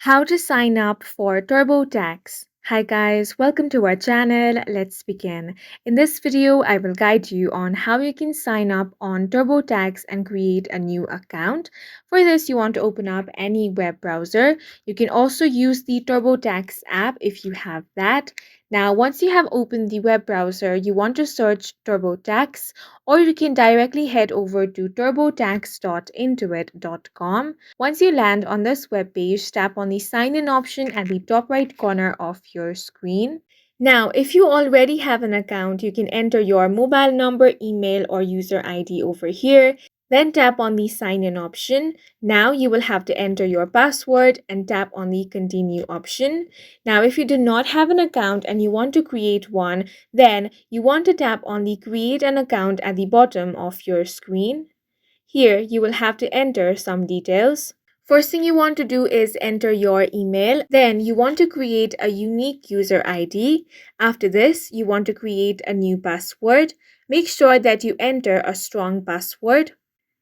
How to sign up for TurboTax. Hi guys, welcome to our channel. Let's begin. In this video, I will guide you on how you can sign up on TurboTax and create a new account. For this, you want to open up any web browser. You can also use the TurboTax app if you have that. Now, once you have opened the web browser, you want to search TurboTax, or you can directly head over to turbotax.intuit.com. Once you land on this web page, tap on the sign in option at the top right corner of your screen. Now, if you already have an account, you can enter your mobile number, email, or user ID over here. Then tap on the sign in option. Now you will have to enter your password and tap on the continue option. Now, if you do not have an account and you want to create one, then you want to tap on the create an account at the bottom of your screen. Here, you will have to enter some details. First thing you want to do is enter your email. Then you want to create a unique user ID. After this, you want to create a new password. Make sure that you enter a strong password.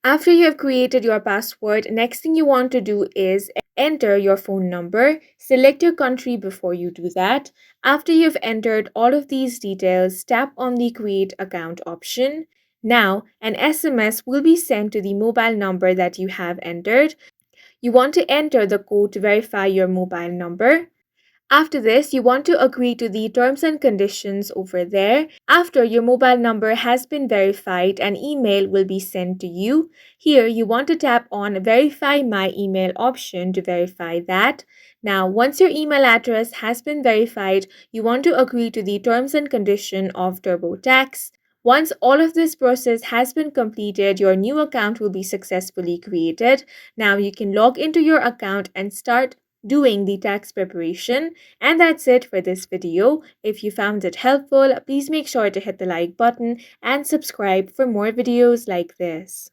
After you have created your password, next thing you want to do is enter your phone number. Select your country before you do that. After you've entered all of these details, tap on the create account option. Now, an SMS will be sent to the mobile number that you have entered. You want to enter the code to verify your mobile number. After this, you want to agree to the terms and conditions over there. After your mobile number has been verified, an email will be sent to you. Here, you want to tap on Verify My Email option to verify that. Now, once your email address has been verified, you want to agree to the terms and condition of TurboTax. Once all of this process has been completed, your new account will be successfully created. Now you can log into your account and start doing the tax preparation. And that's it for this video. If you found it helpful, please make sure to hit the like button and subscribe for more videos like this.